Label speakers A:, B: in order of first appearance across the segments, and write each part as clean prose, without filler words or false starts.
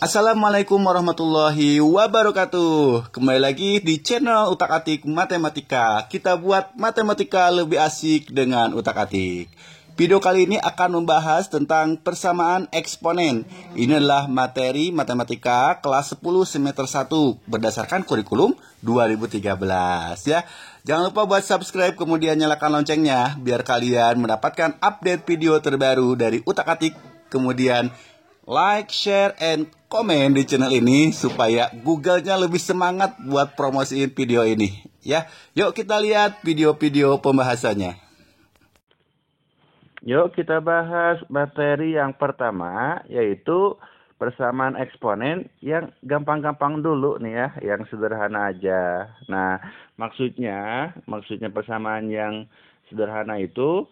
A: Assalamualaikum warahmatullahi wabarakatuh. Kembali lagi di channel Utak-Atik Matematika. Kita buat matematika lebih asik dengan utak-atik. Video kali ini akan membahas tentang persamaan eksponen. Ini adalah materi matematika kelas 10 semester 1 berdasarkan kurikulum 2013 ya. Jangan lupa buat subscribe kemudian nyalakan loncengnya biar kalian mendapatkan update video terbaru dari Utak-Atik. Kemudian like, share, and komen di channel ini supaya Google-nya lebih semangat buat promosiin video ini ya. Yuk kita lihat video-video pembahasannya.
B: Yuk kita bahas materi yang pertama, yaitu persamaan eksponen yang gampang-gampang dulu nih ya, yang sederhana aja. Nah, maksudnya persamaan yang sederhana itu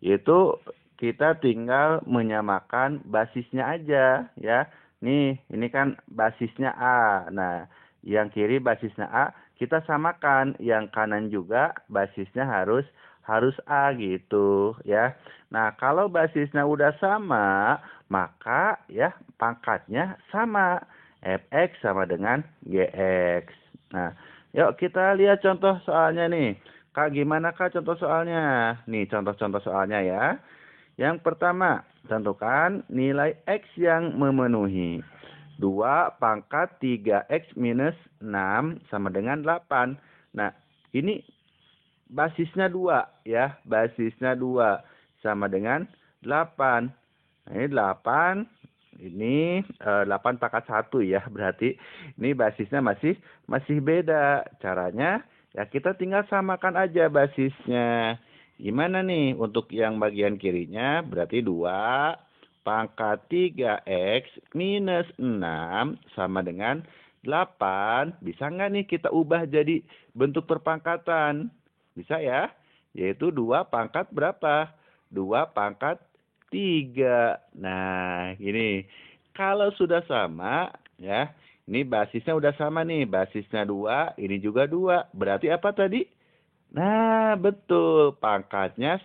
B: yaitu kita tinggal menyamakan basisnya aja ya. Nih, ini kan basisnya A. Nah, yang kiri basisnya A, kita samakan. Yang kanan juga basisnya harus A gitu ya. Nah, kalau basisnya udah sama, maka ya pangkatnya sama. Fx sama dengan Gx. Nah, yuk kita lihat contoh soalnya nih. Kak, gimana Kak contoh soalnya? Nih, contoh-contoh soalnya ya. Yang pertama, tentukan nilai X yang memenuhi. 2 pangkat 3X minus 6 sama dengan 8. Nah, ini basisnya 2 ya. Basisnya 2 sama dengan 8. Nah, ini 8. Ini 8 pangkat 1 ya. Berarti ini basisnya masih beda. Caranya ya kita tinggal samakan aja basisnya. Gimana nih untuk yang bagian kirinya? Berarti 2 pangkat 3X minus 6 sama dengan 8. Bisa nggak nih kita ubah jadi bentuk perpangkatan? Bisa ya? Yaitu 2 pangkat berapa? 2 pangkat 3. Nah, gini. Kalau sudah sama, ya. Ini basisnya udah sama nih. Basisnya 2, ini juga 2. Berarti apa tadi? Nah, betul. Pangkatnya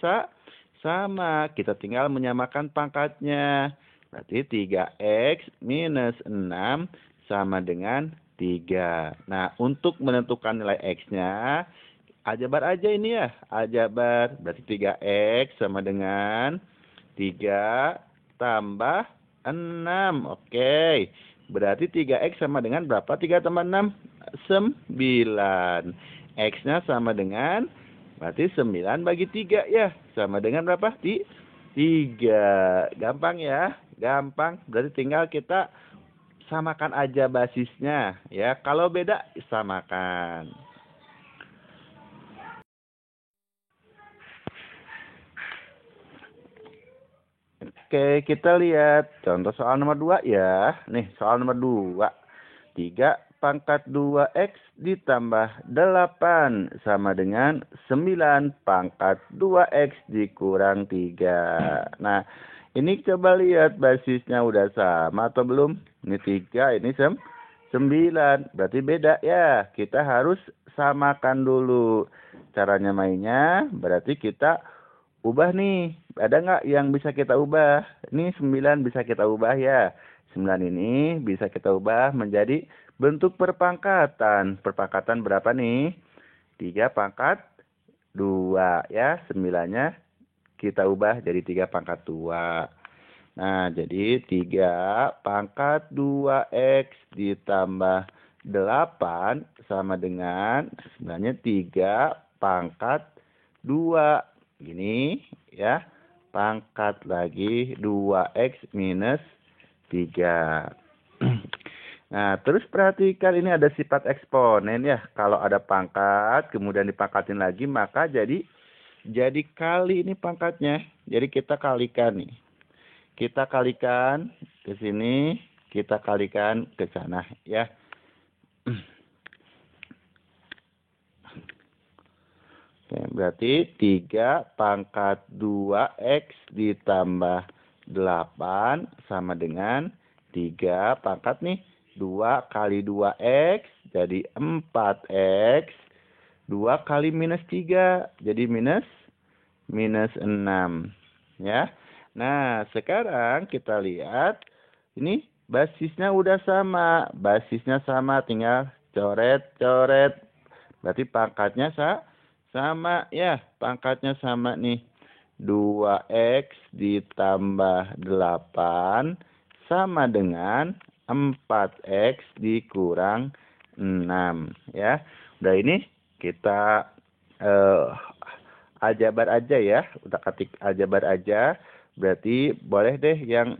B: sama. Kita tinggal menyamakan pangkatnya. Berarti 3X minus 6 sama dengan 3. Nah, untuk menentukan nilai X-nya, aljabar aja ini ya. Aljabar. Berarti 3X sama dengan 3 tambah 6. Oke. Berarti 3X sama dengan berapa? 3 tambah 6? 9. X-nya sama dengan, berarti 9 bagi 3 ya. Sama dengan berapa? 3. Gampang ya. Gampang. Berarti tinggal kita samakan aja basisnya. Ya, kalau beda, samakan. Oke, kita lihat contoh soal nomor 2 ya. Nih, soal nomor 2. 3 pangkat 2X ditambah 8 sama dengan 9 pangkat 2X dikurang 3. Nah, ini coba lihat basisnya udah sama atau belum? Ini 3, ini 9. Berarti beda ya. Kita harus samakan dulu. Caranya mainnya berarti kita ubah nih. Ada nggak yang bisa kita ubah? Ini 9 bisa kita ubah ya. 9 ini bisa kita ubah menjadi bentuk perpangkatan. Perpangkatan berapa nih? 3 pangkat 2 ya. 9-nya kita ubah jadi 3 pangkat 2. Nah, jadi 3 pangkat 2X ditambah 8 sama dengan sebenarnya 3 pangkat 2. Gini ya. Pangkat lagi 2X minus 3. Nah, terus perhatikan ini ada sifat eksponen ya. Kalau ada pangkat, kemudian dipangkatin lagi, maka jadi kali ini pangkatnya. Jadi kita kalikan nih. Kita kalikan ke sini, kita kalikan ke sana ya. Oke, berarti 3 pangkat 2X ditambah 8 sama dengan 3 pangkat nih. 2 kali 2X jadi 4X. 2 kali minus 3 jadi minus 6. Ya. Nah, sekarang kita lihat ini Basisnya udah sama. Basisnya sama, tinggal coret-coret. Berarti pangkatnya sama ya. Pangkatnya sama nih. 2x ditambah 8 sama dengan 4x dikurang 6 ya. Udah ini kita aljabar aja ya. Udah ketik aljabar aja. Berarti boleh deh yang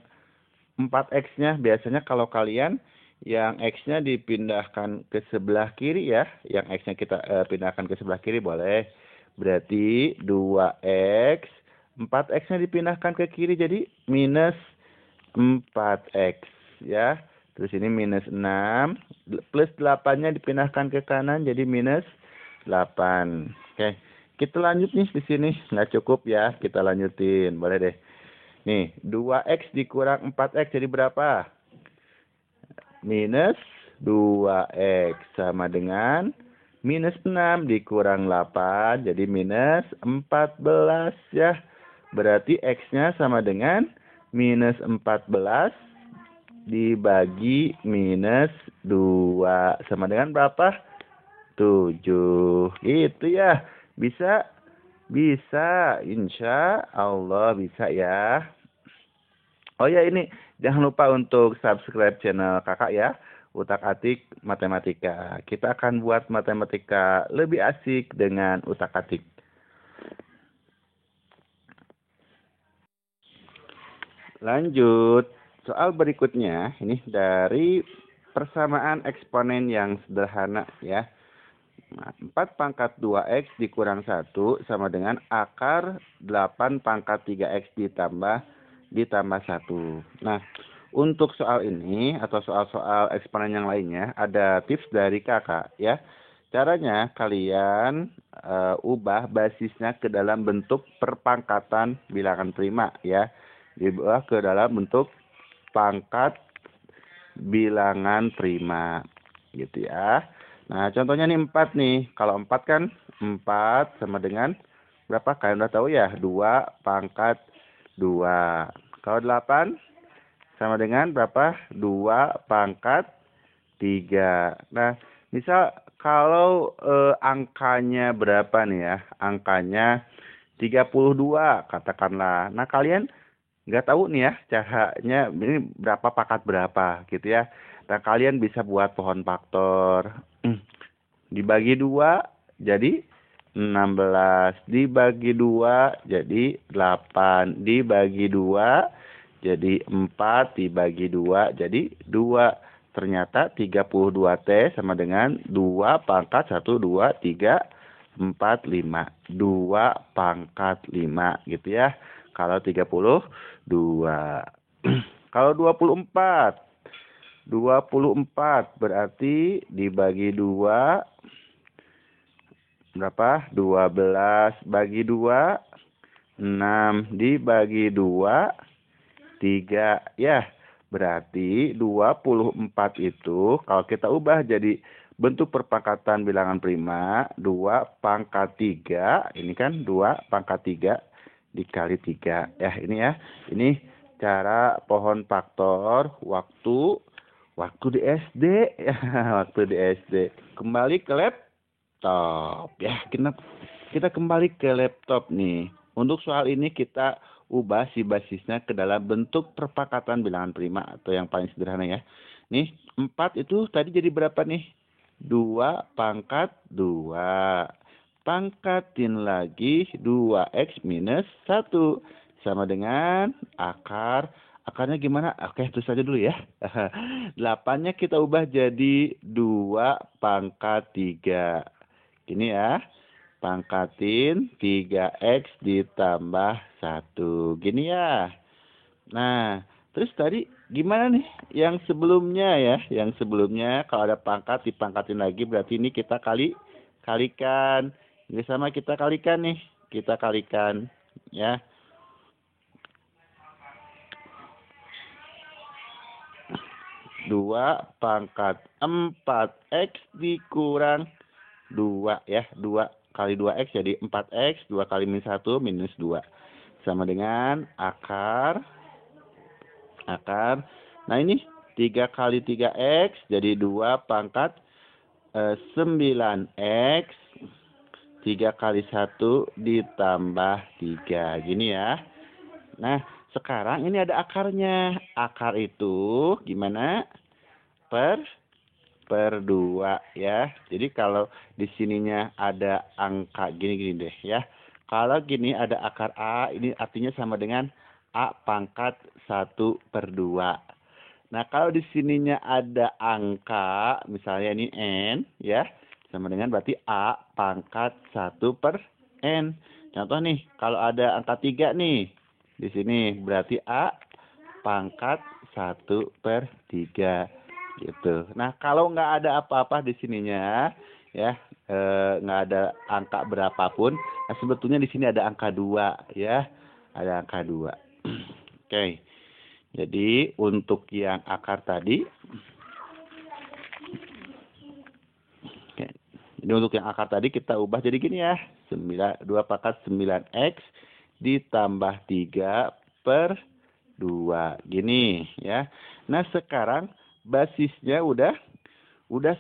B: 4x-nya. Biasanya kalau kalian yang x-nya dipindahkan ke sebelah kiri ya. Yang x-nya kita pindahkan ke sebelah kiri boleh. Berarti 2x. 4x-nya dipindahkan ke kiri jadi minus 4x ya. Terus ini minus 6. Plus 8-nya dipindahkan ke kanan jadi minus 8. Oke. Kita lanjut nih di sini. Nggak cukup ya. Kita lanjutin. Boleh deh. Nih, 2x dikurang 4x jadi berapa? Minus 2x sama dengan minus 6 dikurang 8 jadi minus 14 ya. Berarti x-nya sama dengan minus 14 dibagi minus 2 sama dengan berapa? 7. Gitu ya. Bisa? Bisa. Insya Allah bisa ya. Oh ya, ini jangan lupa untuk subscribe channel kakak ya. Utak-atik matematika. Kita akan buat matematika lebih asik dengan utak-atik. Lanjut, soal berikutnya ini dari persamaan eksponen yang sederhana ya. 4 pangkat 2x dikurang 1 sama dengan akar 8 pangkat 3x ditambah 1. Nah, untuk soal ini atau soal-soal eksponen yang lainnya ada tips dari kakak ya. Caranya kalian ubah basisnya ke dalam bentuk perpangkatan bilangan prima ya. Diubah ke dalam bentuk pangkat bilangan prima gitu ya. Nah, contohnya nih 4 nih. Kalau 4 kan 4 sama dengan berapa? Kalian udah tahu ya, 2 pangkat 2. Kalau 8 sama dengan berapa? 2 pangkat 3. Nah, misal kalau angkanya berapa nih ya? Angkanya 32 katakanlah. Nah, kalian nggak tahu nih ya caranya ini berapa pangkat berapa gitu ya. Nah, kalian bisa buat pohon faktor. Dibagi 2 jadi 16. Dibagi 2 jadi 8. Dibagi 2 jadi 4. Dibagi 2 jadi 2. Ternyata 32T sama dengan 2 pangkat 1, 2, 3, 4, 5. 2 pangkat 5 gitu ya. Kalau 32. Kalau 24. 24 berarti dibagi 2 berapa? 12 bagi 2 6 dibagi 2 3 ya. Berarti 24 itu kalau kita ubah jadi bentuk perpangkatan bilangan prima 2 pangkat 3. Ini kan 2 pangkat 3 dikali 3 ya, ini ya. Ini cara pohon faktor waktu di SD ya. Waktu di SD. Kembali ke laptop ya. Kita kembali ke laptop nih. Untuk soal ini kita ubah si basisnya ke dalam bentuk perpangkatan bilangan prima atau yang paling sederhana ya. Nih 4 itu tadi jadi berapa nih? 2 pangkat 2. Pangkatin lagi 2x minus 1 sama dengan akarnya gimana? Oke, terus saja dulu ya. 8-nya kita ubah jadi 2 pangkat 3. Gini ya. Pangkatin 3x ditambah 1. Gini ya. Nah, terus tadi gimana nih? Yang sebelumnya ya. Yang sebelumnya kalau ada pangkat dipangkatin lagi berarti ini kita kalikan. Ini sama kita kalikan nih. Kita kalikan ya. 2 pangkat 4x dikurang 2 ya. 2 kali 2x jadi 4x. 2 kali minus 1 minus 2. Sama dengan akar. Nah ini 3 kali 3X jadi 2 pangkat 9X. 3 kali 1 ditambah 3. Gini ya. Nah, sekarang ini ada akarnya. Akar itu gimana? Per 2 ya. Jadi kalau di sininya ada angka gini-gini deh ya. Kalau gini ada akar A, ini artinya sama dengan A pangkat 1/2. Nah, kalau di sininya ada angka, misalnya ini N ya, sama dengan berarti A pangkat 1/N. Contoh nih, kalau ada angka 3 nih, di sini berarti A pangkat 1/3 gitu. Nah, kalau nggak ada apa-apa di sininya, ya, nggak ada angka berapapun, nah sebetulnya di sini ada angka 2 ya, ada angka 2. Oke, jadi untuk yang akar tadi, oke, jadi untuk yang akar tadi kita ubah jadi gini ya, 2 pangkat 9X ditambah 3/2 gini ya. Nah, sekarang basisnya udah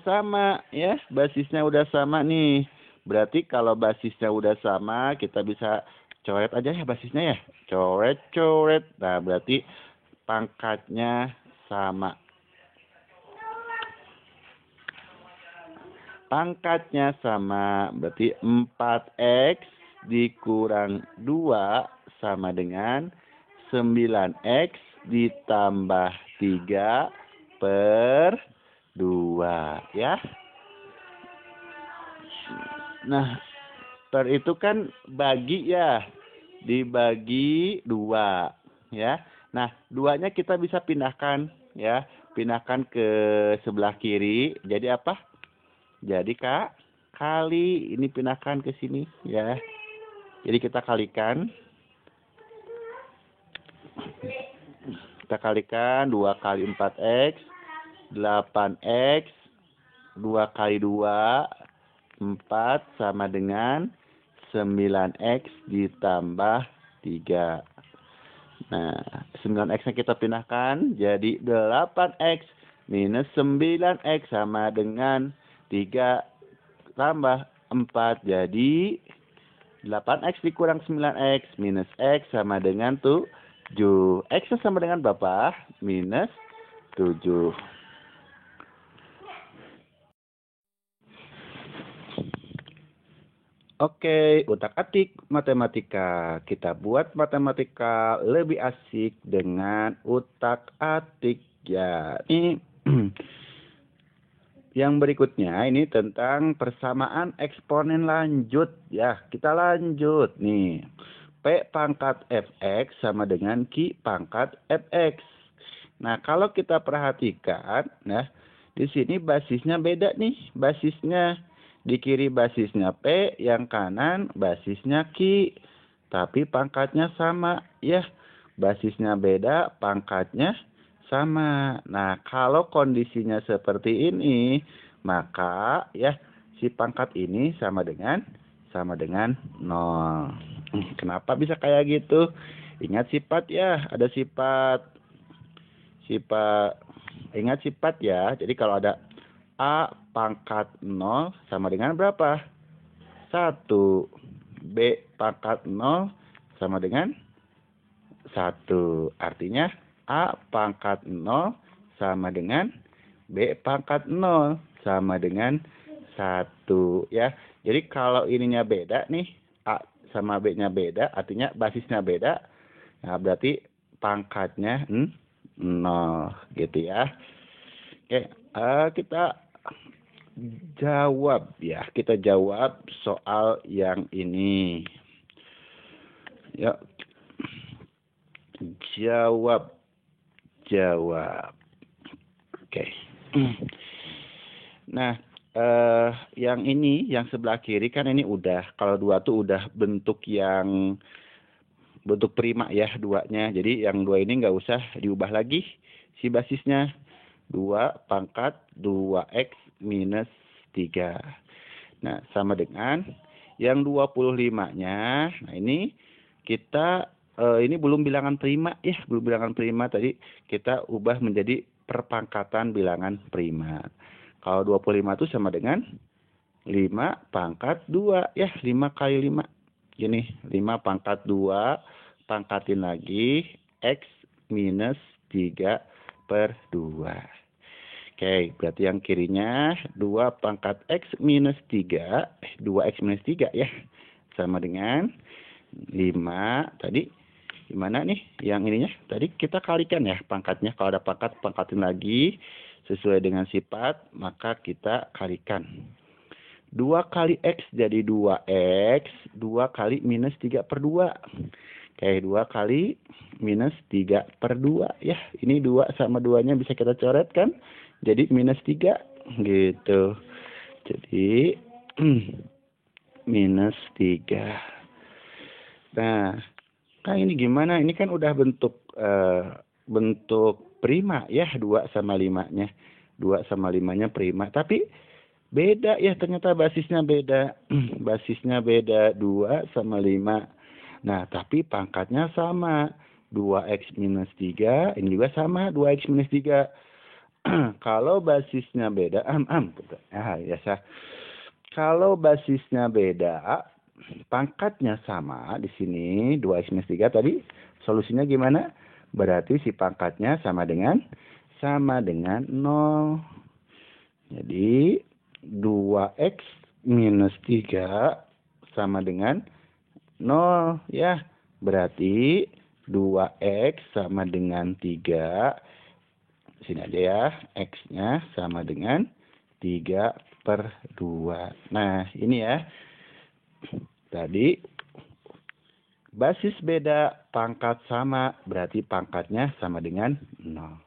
B: sama ya, basisnya udah sama nih. Berarti kalau basisnya udah sama, kita bisa coret aja ya basisnya ya. Coret. Nah, berarti pangkatnya sama. Pangkatnya sama, berarti 4X dikurang 2 sama dengan 9X ditambah 3/2 ya. Nah, per itu kan bagi ya, dibagi 2 ya. Nah, 2-nya kita bisa pindahkan ya, pindahkan ke sebelah kiri. Jadi apa? Jadi kali ini pindahkan ke sini ya. Jadi kita kalikan. Kita kalikan 2 kali 4X 8X 2 kali 2 4 sama dengan 9X ditambah 3. Nah, 9X-nya kita pindahkan jadi 8X minus 9X sama dengan 3 tambah 4. Jadi 8X dikurang 9X minus X sama dengan 7. X sama dengan berapa? Minus 7. Oke, utak-atik matematika. Kita buat matematika lebih asik dengan utak-atik ya. Ini yang berikutnya ini tentang persamaan eksponen lanjut ya. Kita lanjut nih. P pangkat fx sama dengan Q pangkat fx. Nah, kalau kita perhatikan, nah, di sini basisnya beda nih. Basisnya di kiri basisnya P, yang kanan basisnya Q. Tapi pangkatnya sama ya. Basisnya beda, pangkatnya sama. Nah, kalau kondisinya seperti ini, maka ya si pangkat ini sama dengan 0. Kenapa bisa kayak gitu? Ingat sifat ya, ada sifat ingat sifat ya. Jadi kalau ada A pangkat 0 sama dengan berapa? 1. B pangkat 0 sama dengan 1. Artinya A pangkat 0 sama dengan B pangkat 0 sama dengan 1 ya. Jadi kalau ininya beda nih, A sama B-nya beda, artinya basisnya beda. Nah, berarti pangkatnya 0 gitu ya. Oke, kita jawab ya. Kita jawab soal yang ini. Ya. Jawab. Oke. Nah, yang ini, yang sebelah kiri kan ini udah. Kalau 2 tuh udah bentuk yang bentuk prima ya, 2-nya. Jadi yang 2 ini nggak usah diubah lagi si basisnya. 2 pangkat 2X minus 3. Nah, sama dengan yang 25-nya. Nah, ini kita ini belum bilangan prima ya, belum bilangan prima, tadi kita ubah menjadi perpangkatan bilangan prima. Kalau 25 itu sama dengan 5 pangkat 2. Ya, 5 kali 5. Gini, 5 pangkat 2, pangkatin lagi, X minus 3 per 2. Oke, berarti yang kirinya 2 pangkat X minus 3, 2X minus 3 ya, sama dengan 5. Tadi gimana nih yang ininya? Tadi kita kalikan ya pangkatnya. Kalau ada pangkat, pangkatin lagi. Sesuai dengan sifat, maka kita kalikan. 2 kali X jadi 2X. 2 kali minus 3 per 2. Oke, 2 kali minus 3 per 2. Ya, ini 2 sama 2-nya bisa kita coret kan? Jadi minus 3. Gitu. Jadi, minus 3. Nah, kan ini gimana? Ini kan udah bentuk prima ya, 2 sama 5-nya. 2 sama 5-nya prima. Tapi beda ya, ternyata basisnya beda. Basisnya beda, 2 sama 5. Nah, tapi pangkatnya sama. 2X minus 3, ini juga sama, 2X minus 3. Kalau basisnya beda, biasa. Kalau basisnya beda, pangkatnya sama di sini 2x minus 3 tadi, solusinya gimana? Berarti si pangkatnya sama dengan 0. Jadi 2x minus 3 sama dengan 0 ya. Berarti 2x sama dengan 3. Sini aja ya, x-nya sama dengan 3 per 2. Nah, ini ya. Tadi basis beda, pangkat sama, berarti pangkatnya sama dengan 0.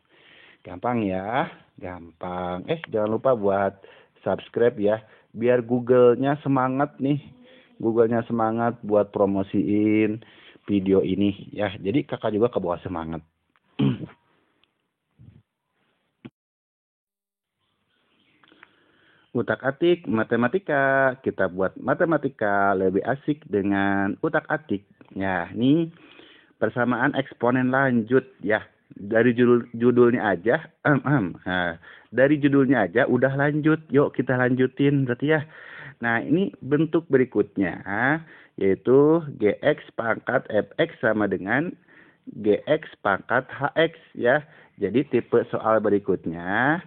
B: Gampang ya, gampang. Jangan lupa buat subscribe ya, biar Google-nya semangat nih. Google-nya semangat buat promosiin video ini ya. Jadi kakak juga ke bawah semangat. Utak-atik matematika. Kita buat matematika lebih asik dengan utak-atik. Ya, ini persamaan eksponen lanjut ya. Dari judulnya aja, Nah, dari judulnya aja udah lanjut. Yuk kita lanjutin berarti ya. Nah, ini bentuk berikutnya yaitu GX pangkat FX sama dengan GX pangkat HX ya. Jadi tipe soal berikutnya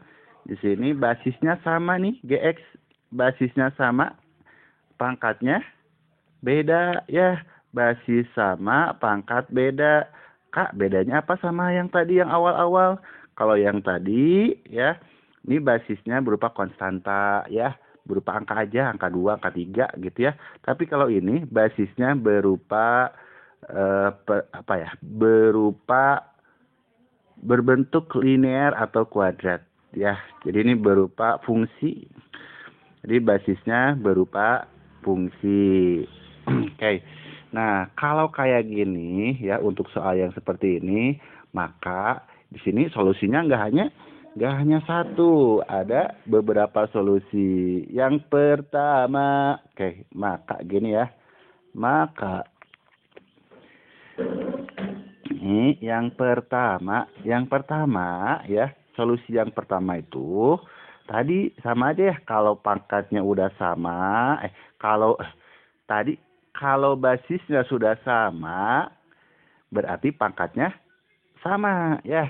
B: di sini basisnya sama nih, GX basisnya sama, pangkatnya beda ya. Basis sama, pangkat beda. Kak, bedanya apa sama yang tadi yang awal-awal? Kalau yang tadi ya, ini basisnya berupa konstanta ya, berupa angka aja, angka 2, angka 3 gitu ya. Tapi kalau ini basisnya berupa berupa berbentuk linear atau kuadrat ya. Jadi ini berupa fungsi. Jadi basisnya berupa fungsi. Oke. Nah, kalau kayak gini ya, untuk soal yang seperti ini, maka di sini solusinya nggak hanya satu, ada beberapa solusi. Yang pertama, maka gini ya. Maka ini yang pertama ya, solusi yang pertama itu tadi sama aja ya, kalau pangkatnya udah sama, kalau basisnya sudah sama, berarti pangkatnya sama ya.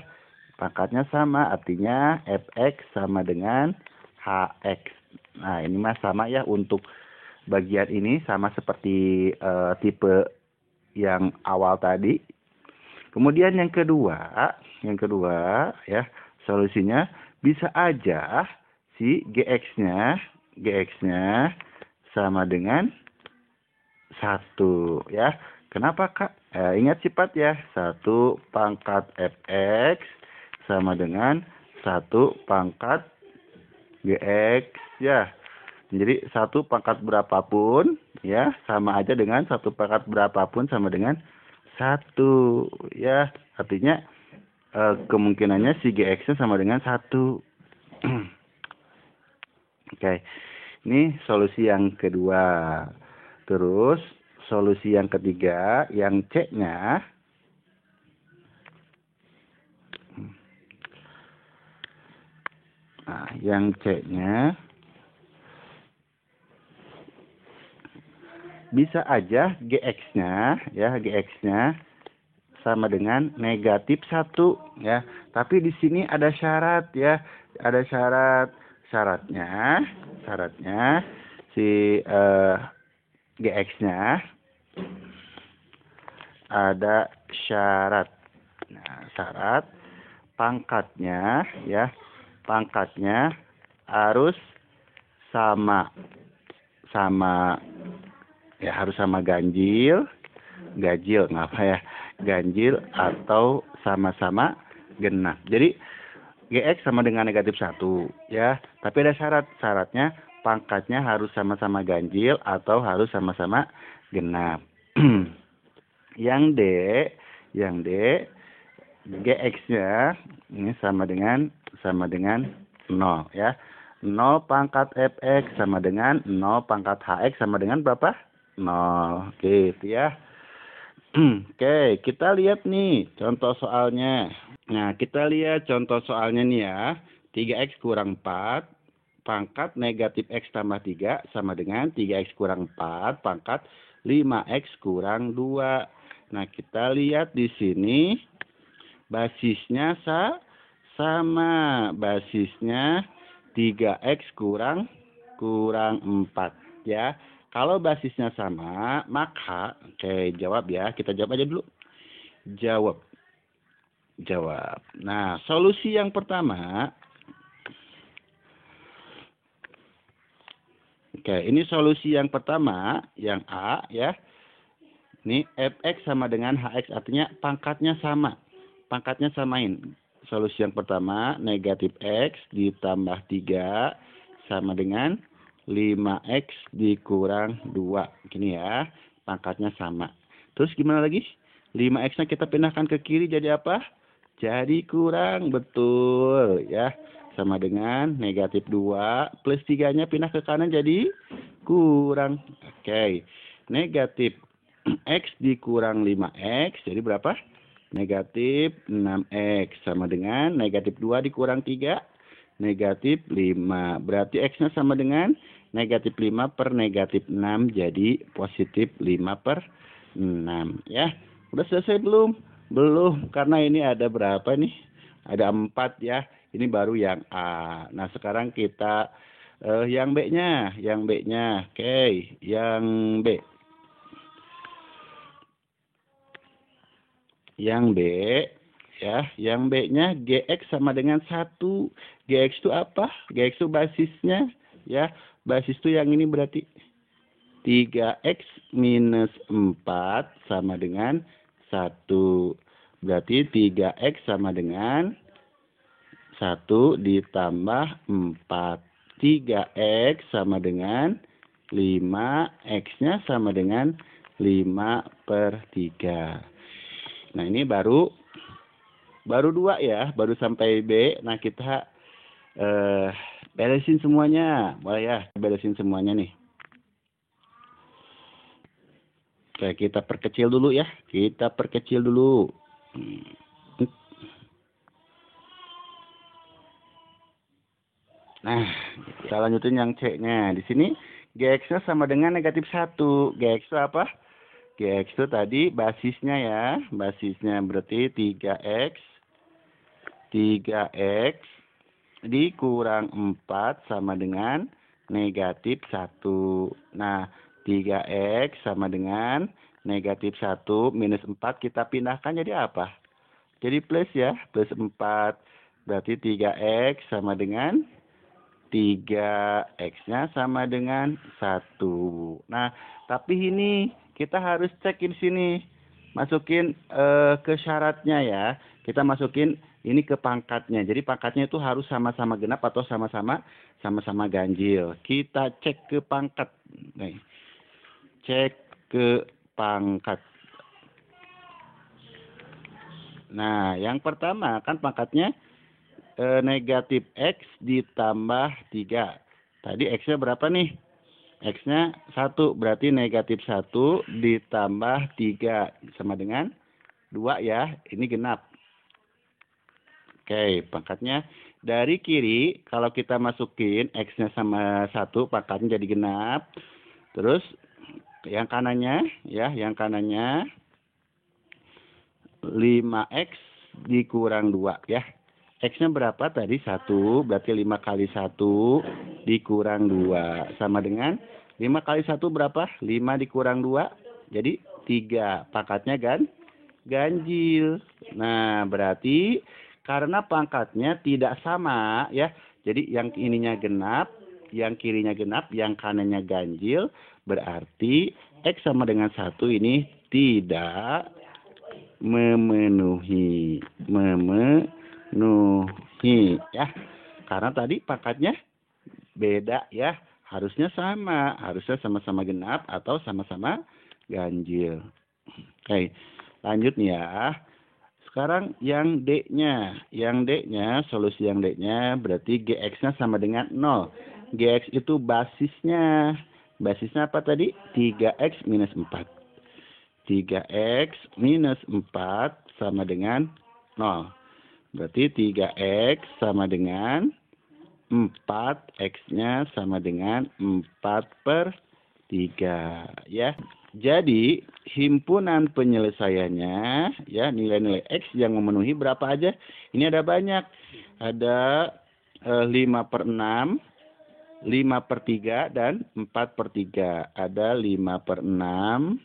B: Pangkatnya sama, artinya fx sama dengan hx. Nah, ini mah sama ya, untuk bagian ini sama seperti tipe yang awal tadi. Kemudian yang kedua ya, solusinya bisa aja si GX-nya sama dengan 1 ya. Kenapa Kak? Ingat sifat ya, 1 pangkat fx sama dengan 1 pangkat gx ya. Jadi 1 pangkat berapapun ya, sama aja dengan 1 pangkat berapapun sama dengan 1 ya. Artinya kemungkinannya si gx-nya sama dengan 1. Oke. Ini solusi yang kedua. Terus solusi yang ketiga, yang C-nya Nah, yang C-nya bisa aja GX-nya ya, GX-nya sama dengan negatif 1 ya. Tapi di sini ada syarat ya. Ada syaratnya si GX-nya ada syarat. Nah, syarat pangkatnya ya. Pangkatnya harus sama ya, harus sama ganjil ngapa ya, ganjil atau sama-sama genap. Jadi GX sama dengan negatif 1 ya, tapi ada syaratnya pangkatnya harus sama-sama ganjil atau harus sama-sama genap. yang D GX-nya ini sama dengan 0 ya. 0 pangkat fx sama dengan 0 pangkat hx sama dengan berapa? 0. Gitu ya. Oke, kita lihat nih contoh soalnya. Nah, kita lihat contoh soalnya nih ya. 3x kurang 4 pangkat negatif x tambah 3 sama dengan 3x kurang 4 pangkat 5x kurang 2. Nah, kita lihat di sini basisnya sama. Basisnya 3x kurang 4 ya. Kalau basisnya sama, maka jawab ya. Kita jawab aja dulu. Jawab. Nah, solusi yang pertama. Ini solusi yang pertama, yang A ya. Ini fx sama dengan hx, artinya pangkatnya sama. Pangkatnya samain. Solusi yang pertama, negatif x ditambah 3 sama dengan 5x dikurang 2. Gini ya, pangkatnya sama. Terus gimana lagi? 5x-nya kita pindahkan ke kiri jadi apa? Jadi kurang, betul ya. Sama dengan negatif 2 plus 3-nya pindah ke kanan jadi kurang. Negatif x dikurang 5x jadi berapa? Negatif 6x sama dengan negatif 2 dikurang 3 negatif 5. Berarti x-nya sama dengan negatif 5 per negatif 6 jadi positif 5/6 ya. Udah selesai belum? Belum, karena ini ada berapa nih? Ada 4 ya. Ini baru yang A. Nah, sekarang kita yang B-nya. Yang B. Yang B ya, yang B-nya GX sama dengan 1. GX itu apa? GX itu basisnya ya. Basis itu yang ini berarti 3x minus 4 sama dengan 1. Berarti 3x sama dengan 1 ditambah 4. 3x sama dengan 5. X-nya sama dengan 5/3. Nah, ini baru 2 ya. Baru sampai B. Nah, kita beresin semuanya. Boleh ya, beresin semuanya nih. Oke, kita perkecil dulu ya. Nah, kita lanjutin yang C-nya. Di sini GX-nya sama dengan negatif 1. GX itu apa? GX itu tadi basisnya ya. Basisnya berarti 3x dikurang 4 sama dengan negatif 1. Nah, 3x sama dengan negatif 1 minus 4 kita pindahkan jadi apa? Jadi plus ya, plus 4. Berarti 3x sama dengan 3x-nya sama dengan 1. Nah, tapi ini kita harus cek di sini. Masukin ke syaratnya ya. Kita masukin ini ke pangkatnya. Jadi pangkatnya itu harus sama-sama genap atau sama-sama ganjil. Kita cek ke pangkat. Nih. Cek ke pangkat. Nah, yang pertama kan pangkatnya negatif x ditambah 3. Tadi x-nya berapa nih? X-nya 1. Berarti negatif 1 ditambah 3. Sama dengan 2 ya. Ini genap. Pangkatnya Dari kiri, kalau kita masukin X-nya sama 1, pangkatnya jadi genap. Terus, yang kanannya, ya, yang kanannya 5X dikurang 2, ya. X-nya berapa tadi? 1, berarti 5 kali 1 dikurang 2. Sama dengan 5 kali 1 berapa? 5 dikurang 2, jadi 3. Pangkatnya ganjil. Nah, berarti karena pangkatnya tidak sama, ya. Jadi yang ininya genap, yang kirinya genap, yang kanannya ganjil. Berarti X sama dengan 1 ini tidak memenuhi, ya, karena tadi pangkatnya beda, ya, harusnya sama-sama genap atau sama-sama ganjil. Oke, lanjut nih ya. Sekarang yang D-nya, solusi yang D-nya berarti GX-nya sama dengan 0. GX itu basisnya apa tadi? 3X minus 4. 3X minus 4 sama dengan 0. Berarti 3X sama dengan 4. X-nya sama dengan 4/3. Ya. Jadi, himpunan penyelesaiannya, ya, nilai-nilai X yang memenuhi berapa aja? Ini ada banyak. Ada 5/6, 5/3, dan 4/3. Ada 5/6,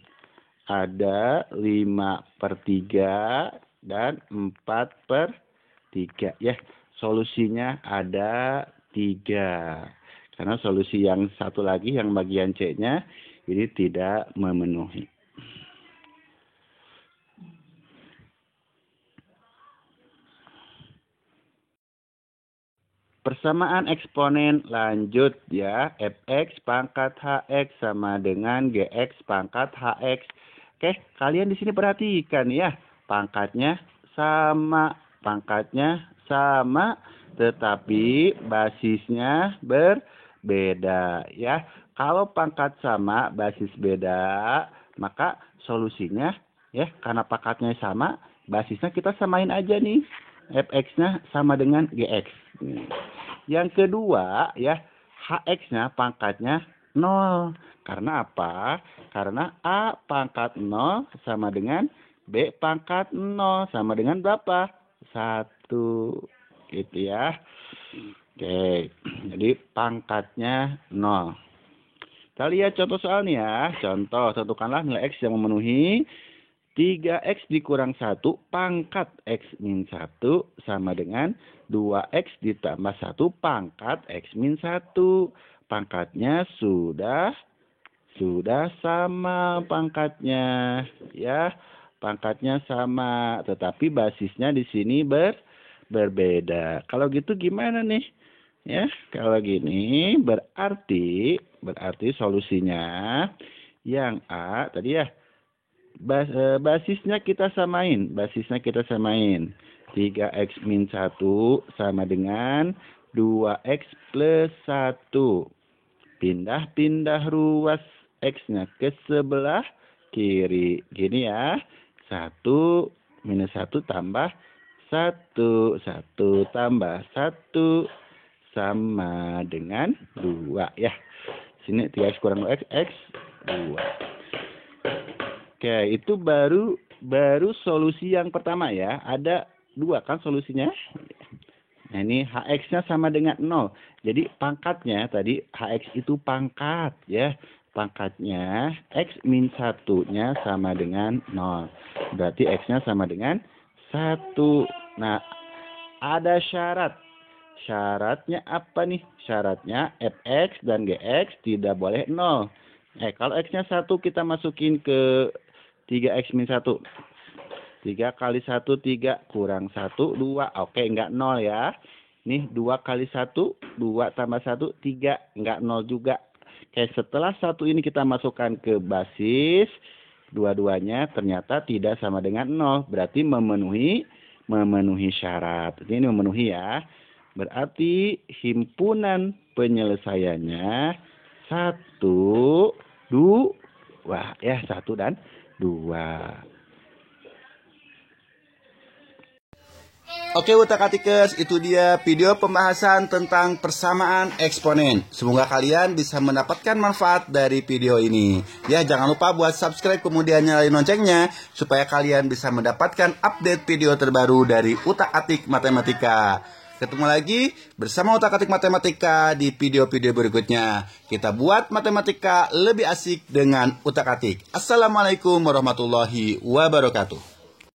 B: ada 5/3, dan 4/3, ya. Solusinya ada 3. Karena solusi yang satu lagi, yang bagian C-nya, ini tidak memenuhi. Persamaan eksponen lanjut, ya. Fx pangkat Hx sama dengan Gx pangkat Hx. Oke, kalian di sini perhatikan, ya. Pangkatnya sama, tetapi basisnya berbeda, ya. Kalau pangkat sama, basis beda, maka solusinya, ya, karena pangkatnya sama, basisnya kita samain aja nih. Fx-nya sama dengan Gx. Yang kedua, ya, Hx-nya pangkatnya 0. Karena apa? Karena A pangkat 0 sama dengan B pangkat 0 sama dengan berapa? 1. Gitu, ya. Oke, jadi pangkatnya 0. Kita lihat contoh soal nih, ya. Contoh, tentukanlah nilai X yang memenuhi 3X dikurang 1 pangkat X min 1 sama dengan 2X ditambah 1 pangkat X min 1. Pangkatnya sudah sama pangkatnya, ya. Pangkatnya sama, tetapi basisnya di sini berbeda. Kalau gitu gimana nih? Ya, kalau gini berarti solusinya yang A tadi, ya. Basisnya kita samain. 3X min 1 sama dengan 2X plus 1. Pindah ruas X-nya ke sebelah kiri. Gini, ya. 1 minus 1 tambah 1. 1 tambah 1 sama dengan 2, ya. Sini 3X kurang 2X, X 2. Oke, itu baru solusi yang pertama, ya. Ada 2 kan solusinya. Nah, ini Hx-nya sama dengan 0. Jadi pangkatnya tadi Hx itu pangkat, ya. Pangkatnya X min 1-nya sama dengan 0. Berarti X-nya sama dengan 1. Nah, ada syarat. Syaratnya apa nih? Syaratnya Fx dan Gx tidak boleh 0. Kalau X-nya 1 kita masukin ke 3X min 1. 3 kali 1, 3. Kurang 1, 2. Oke, enggak 0, ya. Nih 2 kali 1, 2 tambah 1, 3. Enggak 0 juga. Oke, setelah 1 ini kita masukkan ke basis, dua-duanya ternyata tidak sama dengan 0. Berarti memenuhi syarat. Ini memenuhi, ya. Berarti himpunan penyelesaiannya 1, 2, ya, 1 dan 2.
A: Oke utak-atikers, itu dia video pembahasan tentang persamaan eksponen. Semoga kalian bisa mendapatkan manfaat dari video ini. Ya, jangan lupa buat subscribe kemudian nyalain loncengnya supaya kalian bisa mendapatkan update video terbaru dari Utak-atik Matematika. Ketemu lagi bersama Utak-atik Matematika di video-video berikutnya. Kita buat matematika lebih asik dengan utak-atik. Assalamualaikum warahmatullahi wabarakatuh.